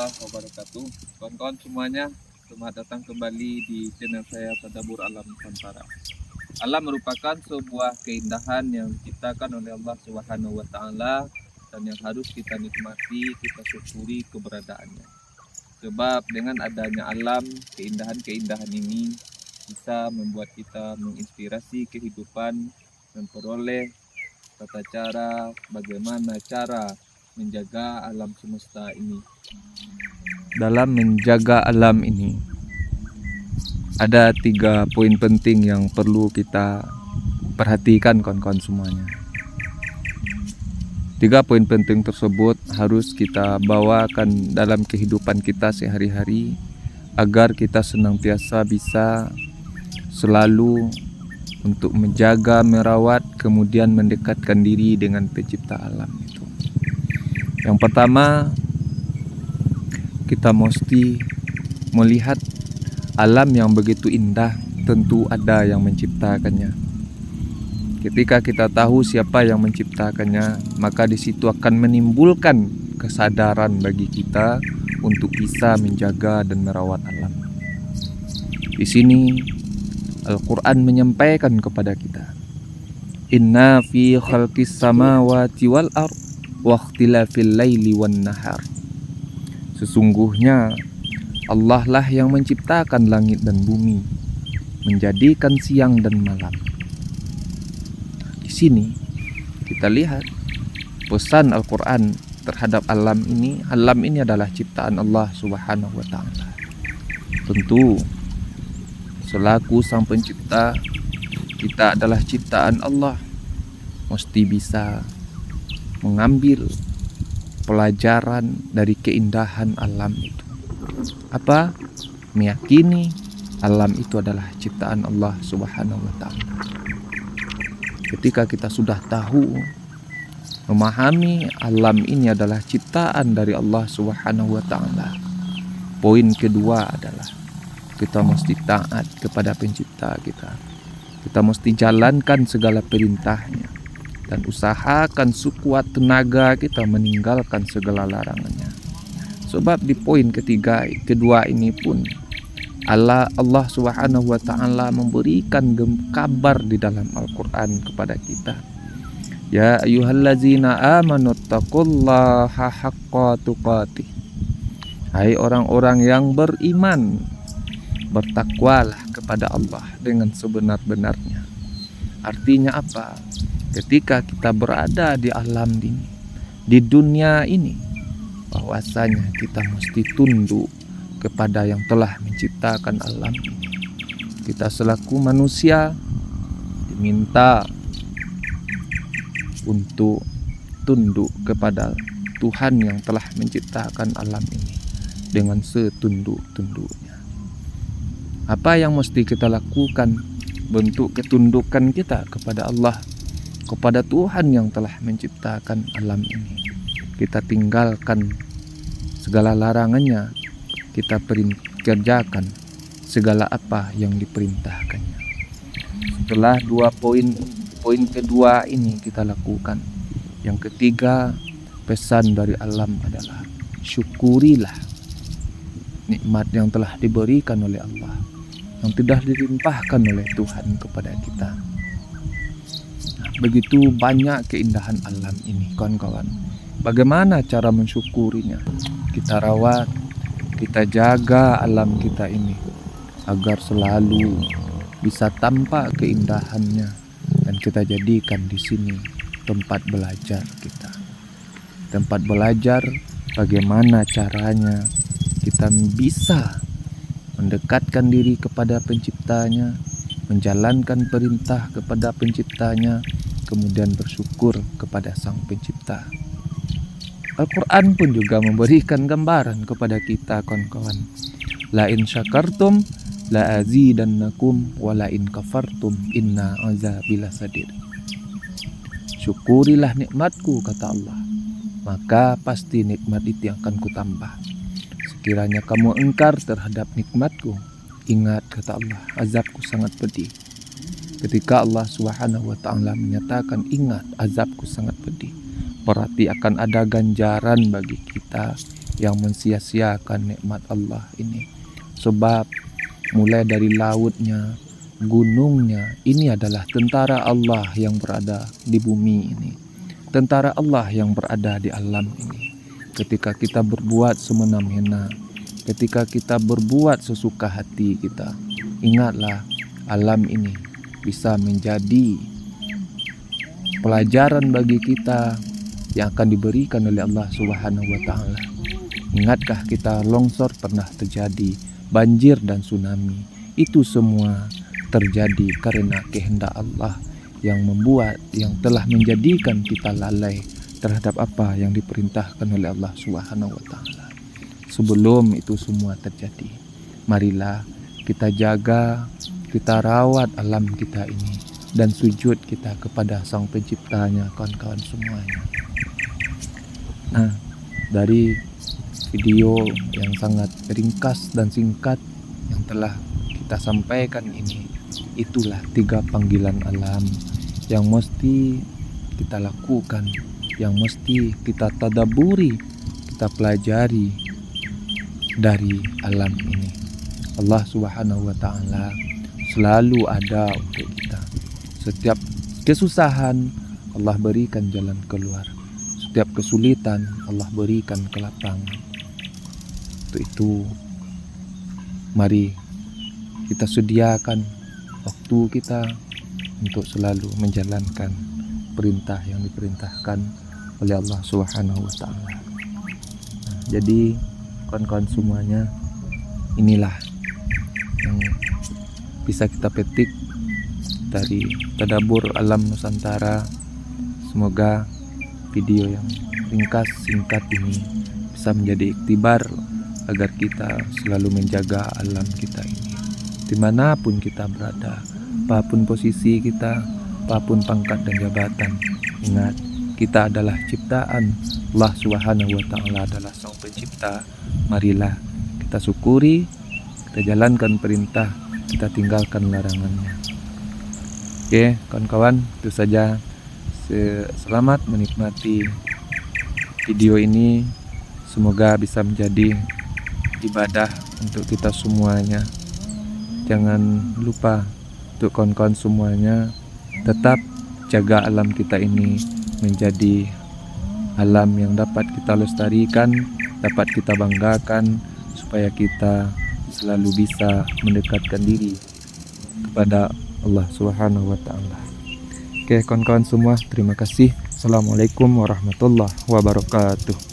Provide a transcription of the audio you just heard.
warahmatullahi wabarakatuh. Kawan-kawan semuanya, selamat datang kembali di channel saya Tadabbur Alam Nusantara. Alam merupakan sebuah keindahan yang diciptakan oleh Allah Subhanahu wa Ta'ala dan yang harus kita nikmati, kita syukuri keberadaannya. Sebab dengan adanya alam, keindahan-keindahan ini bisa membuat kita menginspirasi kehidupan, memperoleh tata cara bagaimana cara menjaga alam semesta ini. Dalam menjaga alam ini ada 3 poin penting yang perlu kita perhatikan kawan-kawan semuanya. 3 poin penting tersebut harus kita bawakan dalam kehidupan kita sehari-hari agar kita senantiasa bisa selalu untuk menjaga, merawat, kemudian mendekatkan diri dengan pencipta alam itu. Yang pertama, kita mesti melihat alam yang begitu indah, tentu ada yang menciptakannya. Ketika kita tahu siapa yang menciptakannya, maka di situ akan menimbulkan kesadaran bagi kita untuk bisa menjaga dan merawat alam. Di sini Al-Quran menyampaikan kepada kita, Inna fi khalqis samawati wal ard wa ikhtilafil laili wan nahar. Sesungguhnya Allah lah yang menciptakan langit dan bumi, menjadikan siang dan malam. Di sini kita lihat pesan Al-Quran terhadap alam ini. Alam ini adalah ciptaan Allah Subhanahu wa Ta'ala. Tentu selaku sang pencipta, kita adalah ciptaan Allah, mesti bisa mengambil pelajaran dari keindahan alam itu. Apa? Meyakini alam itu adalah ciptaan Allah Subhanahu wa Ta'ala. Ketika kita sudah tahu, memahami alam ini adalah ciptaan dari Allah Subhanahu wa Ta'ala, poin kedua adalah kita mesti taat kepada pencipta kita. Kita mesti jalankan segala perintahnya dan usahakan sekuat tenaga kita meninggalkan segala larangannya. Sebab di poin kedua ini pun Allah Subhanahu wa Ta'ala memberikan kabar di dalam Al-Quran kepada kita. Ya ayyuhallazina amanu taqullaha haqqa tuqatih. Hai orang-orang yang beriman, bertakwalah kepada Allah dengan sebenar-benarnya. Artinya apa? Ketika kita berada di alam ini, di dunia ini, bahwasanya kita mesti tunduk kepada yang telah menciptakan alam ini. Kita selaku manusia diminta untuk tunduk kepada Tuhan yang telah menciptakan alam ini dengan setunduk-tunduknya. Apa yang mesti kita lakukan? Bentuk ketundukan kita kepada Allah, kepada Tuhan yang telah menciptakan alam ini. Kita tinggalkan segala larangannya, kita kerjakan segala apa yang diperintahkannya. Setelah 2 poin kedua ini kita lakukan, yang ketiga pesan dari alam adalah syukurilah nikmat yang telah diberikan oleh Allah, yang telah dilimpahkan oleh Tuhan kepada kita. Begitu banyak keindahan alam ini kawan-kawan. Bagaimana cara mensyukurinya? Kita rawat, kita jaga alam kita ini agar selalu bisa tampak keindahannya, dan kita jadikan di sini tempat belajar kita. Tempat belajar bagaimana caranya kita bisa mendekatkan diri kepada penciptanya, menjalankan perintah kepada penciptanya, kemudian bersyukur kepada sang pencipta. Al-Quran pun juga memberikan gambaran kepada kita kawan-kawan. La in syakartum la azidannakum wa la in kafartum inna azabi lasadid. Syukurilah nikmatku, kata Allah, maka pasti nikmat itu yang akan kutambah. Sekiranya kamu engkar terhadap nikmatku, ingat, kata Allah, azabku sangat pedih. Ketika Allah Subhanahu wa Ta'ala menyatakan ingat, azabku sangat pedih, berarti akan ada ganjaran bagi kita yang mensia-siakan nikmat Allah ini. Sebab mulai dari lautnya, gunungnya, ini adalah tentara Allah yang berada di bumi ini. Tentara Allah yang berada di alam ini. Ketika kita berbuat semena-mena, ketika kita berbuat sesuka hati kita, ingatlah alam ini bisa menjadi pelajaran bagi kita yang akan diberikan oleh Allah Subhanahu wa taala. Ingatkah kita longsor pernah terjadi, banjir dan tsunami? Itu semua terjadi karena kehendak Allah yang membuat, yang telah menjadikan kita lalai terhadap apa yang diperintahkan oleh Allah Subhanahu wa taala. Sebelum itu semua terjadi, marilah kita jaga, kita rawat alam kita ini dan sujud kita kepada Sang Penciptanya, kawan-kawan semuanya. Nah, dari video yang sangat ringkas dan singkat yang telah kita sampaikan ini, itulah 3 panggilan alam yang mesti kita lakukan, yang mesti kita tadaburi, kita pelajari dari alam ini. Allah Subhanahu wa taala selalu ada untuk kita. Setiap kesusahan Allah berikan jalan keluar. Setiap kesulitan Allah berikan kelapangan. Untuk itu mari kita sediakan waktu kita untuk selalu menjalankan perintah yang diperintahkan oleh Allah Subhanahu wa taala. Jadi kawan-kawan semuanya, inilah yang bisa kita petik dari tadabur alam Nusantara. Semoga video yang ringkas singkat ini bisa menjadi iktibar agar kita selalu menjaga alam kita ini, dimanapun kita berada, apapun posisi kita, apapun pangkat dan jabatan. Ingat, kita adalah ciptaan Allah Subhanahu wa taala, adalah Sang Pencipta. Marilah kita syukuri, kita jalankan perintah, kita tinggalkan larangannya. Oke, kawan-kawan, itu saja. Selamat menikmati video ini. Semoga bisa menjadi ibadah untuk kita semuanya. Jangan lupa untuk kawan-kawan semuanya, tetap jaga alam kita ini menjadi alam yang dapat kita lestarikan, dapat kita banggakan, supaya kita selalu bisa mendekatkan diri kepada Allah Subhanahu wa taala. Oke, kawan-kawan semua, terima kasih. Assalamualaikum warahmatullahi wabarakatuh.